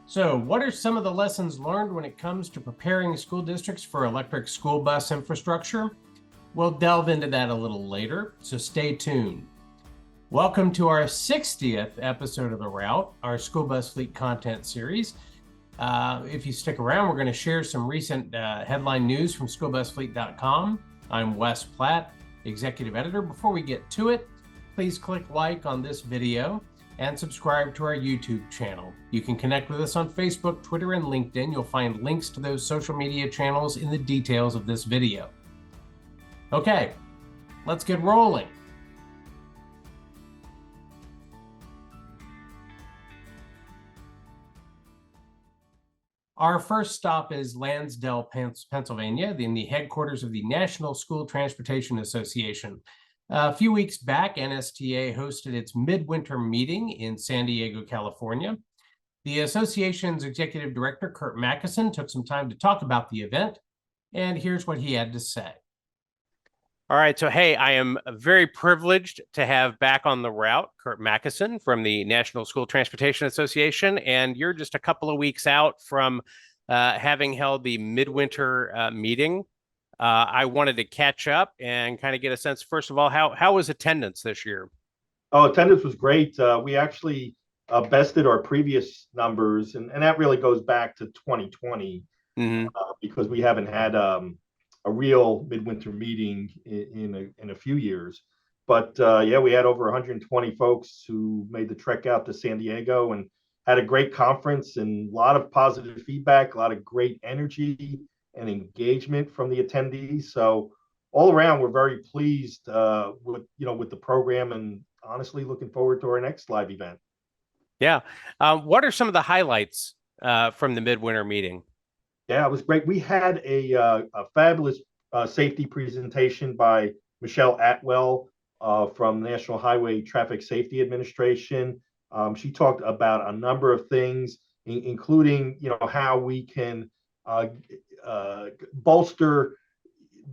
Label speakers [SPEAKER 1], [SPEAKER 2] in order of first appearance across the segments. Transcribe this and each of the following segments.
[SPEAKER 1] So, what are some of the lessons learned when it comes to preparing school districts for electric school bus infrastructure? We'll delve into that a little later, so stay tuned. Welcome to our 60th episode of The Route, our school bus fleet content series. If you stick around, we're going to share some recent headline news from schoolbusfleet.com. I'm Wes Platt, executive editor. Before we get to it, please click like on this video and subscribe to our YouTube channel. You can connect with us on Facebook, Twitter, and LinkedIn. You'll find links to those social media channels in the details of this video. Okay, let's get rolling. Our first stop is Lansdale, Pennsylvania, in the headquarters of the National School Transportation Association. A few weeks back, NSTA hosted its Midwinter Meeting in San Diego, California. The association's executive director, Curt Macysyn, took some time to talk about the event, and here's what he had to say.
[SPEAKER 2] All right, so hey, I am very privileged to have back on the route Curt Macysyn from the National School Transportation Association, and you're just a couple of weeks out from having held the Midwinter Meeting. I wanted to catch up and kind of get a sense, first of all, how was attendance this year?
[SPEAKER 3] Oh, attendance was great. We actually bested our previous numbers, and that really goes back to 2020 because we haven't had a real midwinter meeting in a few years. But yeah, we had over 120 folks who made the trek out to San Diego and had a great conference and a lot of positive feedback, a lot of great energy and engagement from the attendees. So all around, we're very pleased with the program, and honestly looking forward to our next live event.
[SPEAKER 2] Yeah. What are some of the highlights from the Midwinter Meeting?
[SPEAKER 3] Yeah, it was great. We had a fabulous safety presentation by Michelle Atwell from National Highway Traffic Safety Administration. She talked about a number of things, including how we can bolster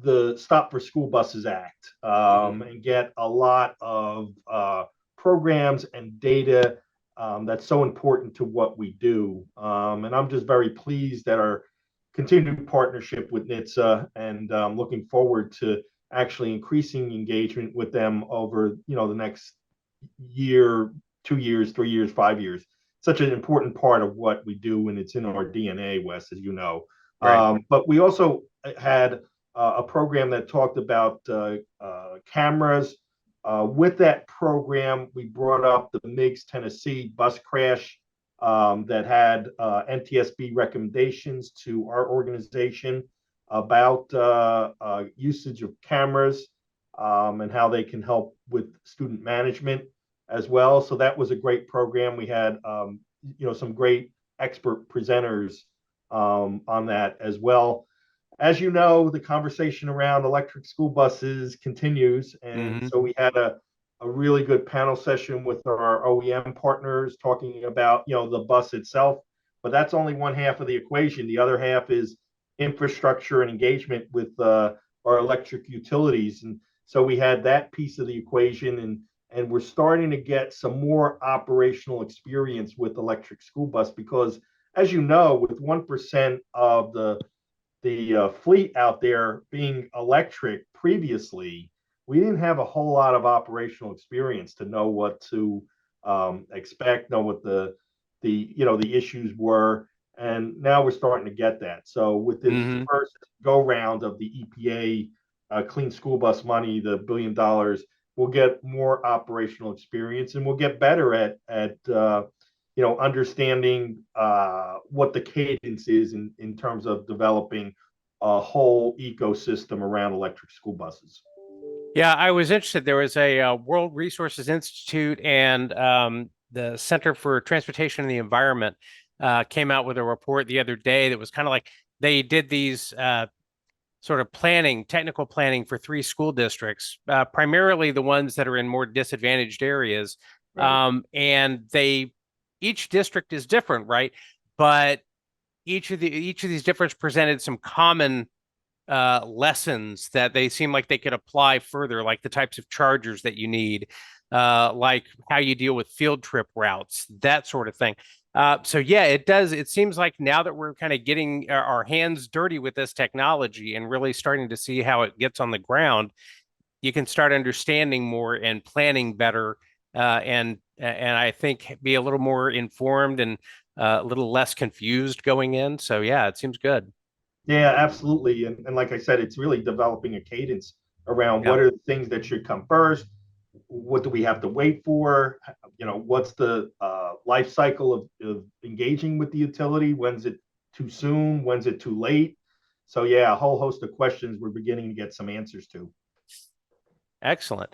[SPEAKER 3] the Stop for School Buses Act and get a lot of programs and data that's so important to what we do. And I'm just very pleased that our continued partnership with NHTSA, and looking forward to actually increasing engagement with them over the next year, 2 years, 3 years, 5 years. Such an important part of what we do, and it's in our DNA, Wes, as you know. Right. But we also had a program that talked about cameras. With that program, we brought up the Meigs, Tennessee bus crash that had NTSB recommendations to our organization about usage of cameras and how they can help with student management as well. So that was a great program. We had some great expert presenters on that as well. As you know, the conversation around electric school buses continues, and so we had a really good panel session with our OEM partners talking about the bus itself, but that's only one half of the equation. The other half is infrastructure and engagement with our electric utilities, and so we had that piece of the equation, and we're starting to get some more operational experience with electric school bus because, as you know, with 1% of the fleet out there being electric previously, we didn't have a whole lot of operational experience to know what to expect, know what the issues were, and now we're starting to get that. So with this first go round of the EPA Clean School Bus money, the $1 billion, we'll get more operational experience, and we'll get better at understanding what the cadence is in terms of developing a whole ecosystem around electric school buses.
[SPEAKER 2] Yeah, I was interested. There was a World Resources Institute and the Center for Transportation and the Environment came out with a report the other day that was kind of like they did these sort of technical planning for 3 school districts, primarily the ones that are in more disadvantaged areas. Right. And each district is different, right? But each of these districts presented some common lessons that they seem like they could apply further, like the types of chargers that you need, like how you deal with field trip routes, that sort of thing. So yeah, it does. It seems like now that we're kind of getting our hands dirty with this technology and really starting to see how it gets on the ground, you can start understanding more and planning better, and I think be a little more informed and a little less confused going in. So yeah, it seems good.
[SPEAKER 3] Yeah, absolutely. And like I said, it's really developing a cadence around
[SPEAKER 2] Yeah.
[SPEAKER 3] what are the things that should come first. What do we have to wait for? What's the life cycle of engaging with the utility? When's it too soon? When's it too late? So yeah, a whole host of questions we're beginning to get some answers to.
[SPEAKER 2] Excellent.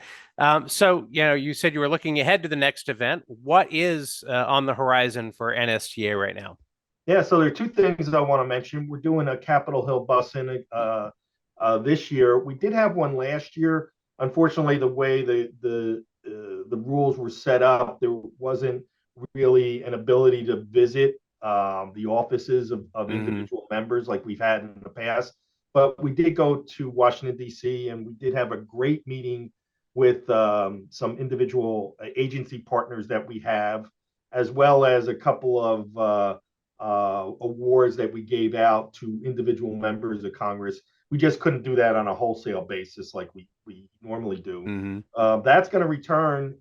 [SPEAKER 2] So, you said you were looking ahead to the next event. What is on the horizon for NSTA right now?
[SPEAKER 3] Yeah, so there are two things I want to mention. We're doing a Capitol Hill bus in this year. We did have one last year. Unfortunately, the way the rules were set up, there wasn't really an ability to visit the offices of
[SPEAKER 2] Hmm.
[SPEAKER 3] individual members like we've had in the past. But we did go to Washington, D.C., and we did have a great meeting with some individual agency partners that we have, as well as a couple of awards that we gave out to individual members of Congress. We just couldn't do that on a wholesale basis like we normally do.
[SPEAKER 2] Hmm.
[SPEAKER 3] That's going to return,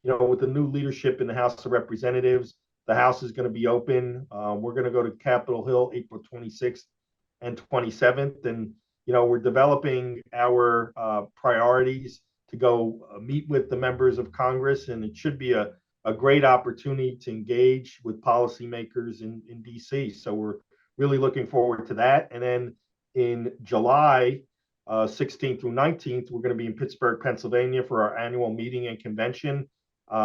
[SPEAKER 3] with the new leadership in the House of Representatives. The House is going to be open. We're going to go to Capitol Hill April 26th and 27th. And, we're developing our priorities to go meet with the members of Congress. And it should be a great opportunity to engage with policymakers in DC. So we're really looking forward to that. And then in July 16th through 19th, we're going to be in Pittsburgh, Pennsylvania for our annual meeting and convention.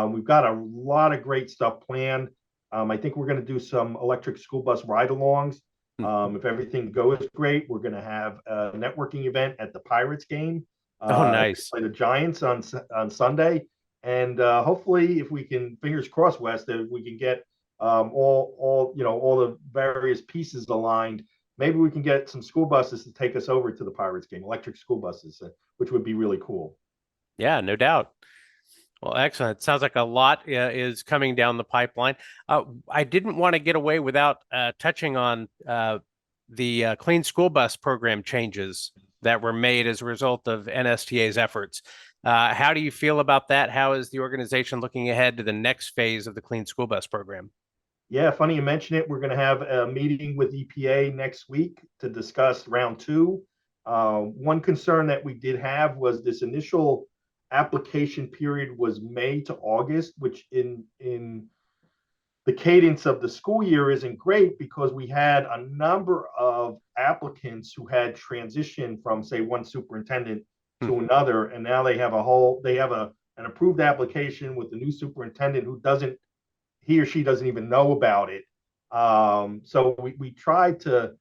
[SPEAKER 3] We've got a lot of great stuff planned. I think we're going to do some electric school bus ride-alongs. If everything goes great, we're going to have a networking event at the Pirates game.
[SPEAKER 2] Oh,
[SPEAKER 3] They
[SPEAKER 2] nice.
[SPEAKER 3] play the Giants on Sunday, and hopefully, if we can, fingers crossed, Wes, that we can get all the various pieces aligned. Maybe we can get some school buses to take us over to the Pirates game, electric school buses, which would be really cool.
[SPEAKER 2] Yeah, no doubt. Well, excellent. It sounds like a lot is coming down the pipeline. I didn't want to get away without touching on the Clean School Bus program changes that were made as a result of NSTA's efforts. How do you feel about that? How is the organization looking ahead to the next phase of the Clean School Bus program?
[SPEAKER 3] Yeah, funny you mention it. We're going to have a meeting with EPA next week to discuss round two. One concern that we did have was this initial application period was May to August, which in the cadence of the school year isn't great because we had a number of applicants who had transitioned from, say, one superintendent
[SPEAKER 2] Hmm.
[SPEAKER 3] to another, and now they have an approved application with the new superintendent who doesn't he or she doesn't even know about it. So we tried to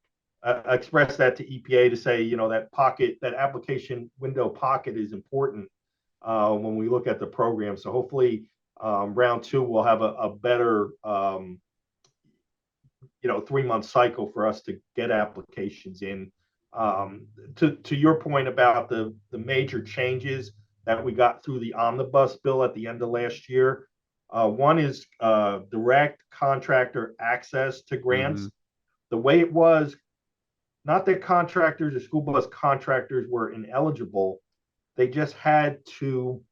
[SPEAKER 3] express that to EPA to say, that application window pocket is important when we look at the program. So hopefully, round two will have a better 3-month cycle for us to get applications in. To your point about the major changes that we got through the omnibus bill at the end of last year, one is direct contractor access to
[SPEAKER 2] Mm-hmm.
[SPEAKER 3] grants. The way it was, not that contractors or school bus contractors were ineligible, they just had to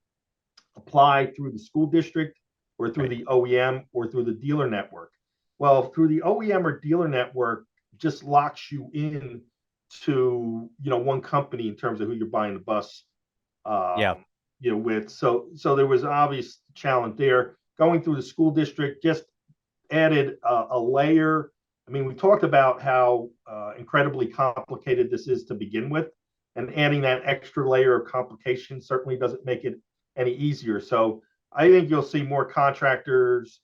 [SPEAKER 3] apply through the school district or through
[SPEAKER 2] Right.
[SPEAKER 3] the OEM or through the dealer network. Well, through the OEM or dealer network just locks you in to one company in terms of who you're buying the bus
[SPEAKER 2] Yeah.
[SPEAKER 3] with. So there was an obvious challenge there. Going through the school district just added a layer. I mean, we talked about how incredibly complicated this is to begin with, and adding that extra layer of complication certainly doesn't make it any easier. So I think you'll see more contractors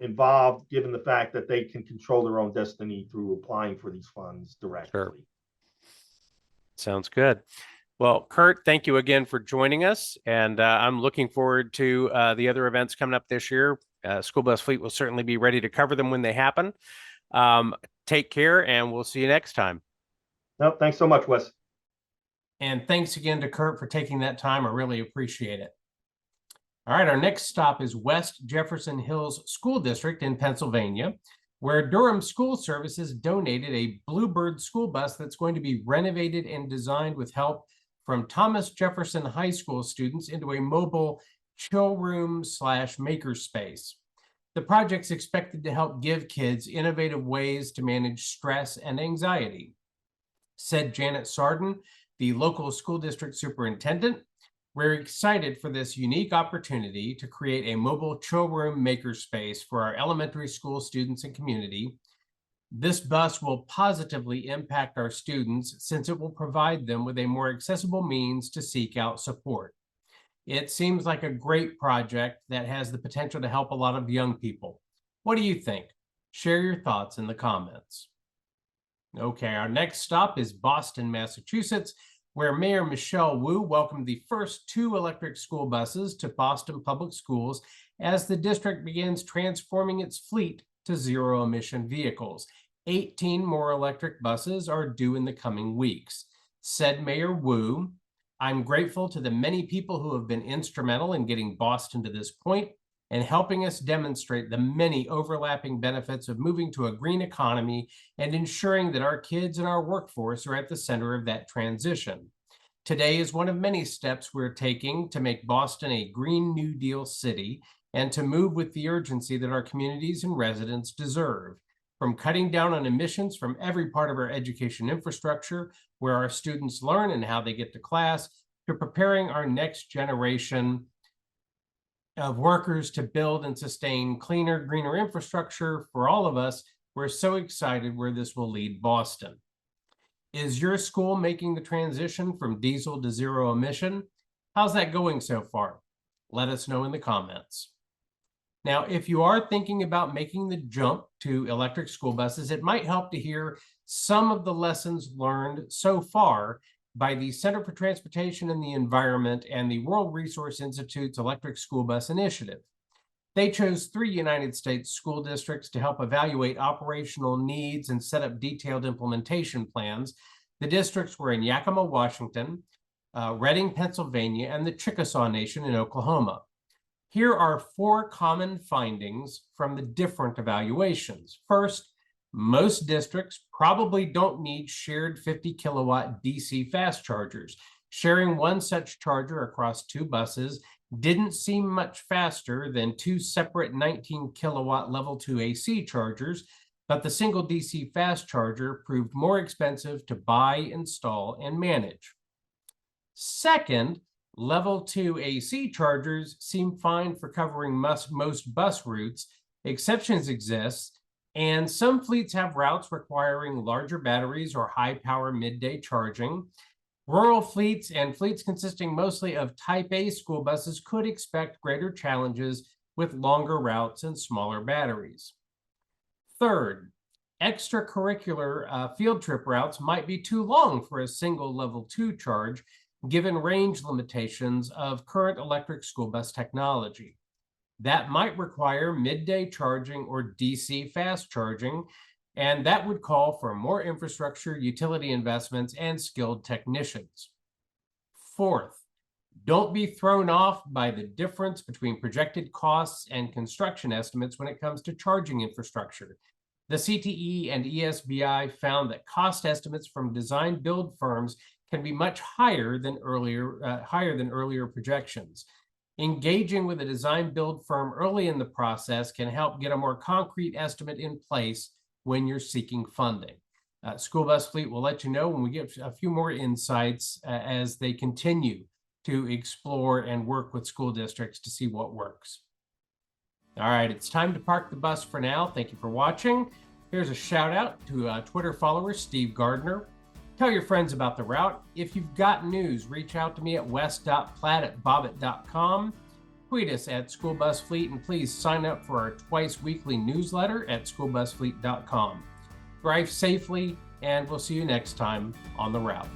[SPEAKER 3] involved, given the fact that they can control their own destiny through applying for these funds
[SPEAKER 2] Sure.
[SPEAKER 3] directly.
[SPEAKER 2] Sounds good. Well, Curt, thank you again for joining us. And I'm looking forward to the other events coming up this year. School Bus Fleet will certainly be ready to cover them when they happen. Take care, and we'll see you next time.
[SPEAKER 3] No, thanks so much, Wes.
[SPEAKER 1] And thanks again to Curt for taking that time. I really appreciate it. All right, our next stop is West Jefferson Hills School District in Pennsylvania, where Durham School Services donated a Bluebird school bus that's going to be renovated and designed with help from Thomas Jefferson High School students into a mobile chill room / makerspace. The project's expected to help give kids innovative ways to manage stress and anxiety. Said Janet Sarden, the local school district superintendent, "We're excited for this unique opportunity to create a mobile chill room makerspace for our elementary school students and community. This bus will positively impact our students since it will provide them with a more accessible means to seek out support. It seems like a great project that has the potential to help a lot of young people. What do you think? Share your thoughts in the comments." Okay, our next stop is Boston, Massachusetts, where Mayor Michelle Wu welcomed the first 2 electric school buses to Boston Public Schools as the district begins transforming its fleet to zero-emission vehicles. 18 more electric buses are due in the coming weeks. Said Mayor Wu, "I'm grateful to the many people who have been instrumental in getting Boston to this point and helping us demonstrate the many overlapping benefits of moving to a green economy and ensuring that our kids and our workforce are at the center of that transition. Today is one of many steps we're taking to make Boston a Green New Deal city and to move with the urgency that our communities and residents deserve. From cutting down on emissions from every part of our education infrastructure, where our students learn and how they get to class, to preparing our next generation of workers to build and sustain cleaner, greener infrastructure for all of us, we're so excited where this will lead Boston." Is your school making the transition from diesel to zero emission? How's that going so far? Let us know in the comments. Now, if you are thinking about making the jump to electric school buses, it might help to hear some of the lessons learned so far by the Center for Transportation and the Environment and the World Resource Institute's Electric School Bus Initiative. They chose 3 United States school districts to help evaluate operational needs and set up detailed implementation plans. The districts were in Yakima, Washington, Reading, Pennsylvania, and the Chickasaw Nation in Oklahoma. Here are 4 common findings from the different evaluations. First, most districts probably don't need shared 50 kilowatt DC fast chargers. Sharing one such charger across 2 buses didn't seem much faster than 2 separate 19 kilowatt level 2 AC chargers, but the single DC fast charger proved more expensive to buy, install, and manage. Second, level 2 AC chargers seem fine for covering most bus routes. Exceptions exist, and some fleets have routes requiring larger batteries or high power midday charging. Rural fleets and fleets consisting mostly of Type A school buses could expect greater challenges with longer routes and smaller batteries. Third, extracurricular field trip routes might be too long for a single level 2 charge, given range limitations of current electric school bus technology. That might require midday charging or DC fast charging, and that would call for more infrastructure, utility investments, and skilled technicians. Fourth, don't be thrown off by the difference between projected costs and construction estimates when it comes to charging infrastructure. The CTE and ESBI found that cost estimates from design build firms can be much higher than earlier projections. Engaging with a design build firm early in the process can help get a more concrete estimate in place when you're seeking funding. School Bus Fleet will let you know when we get a few more insights as they continue to explore and work with school districts to see what works. All right, it's time to park the bus for now. Thank you for watching. Here's a shout out to Twitter follower Steve Gardner. Tell your friends about the route. If you've got news, reach out to me at wes.platt@bobbit.com. Tweet us at School Bus Fleet, and please sign up for our twice weekly newsletter at schoolbusfleet.com. Drive safely, and we'll see you next time on the route.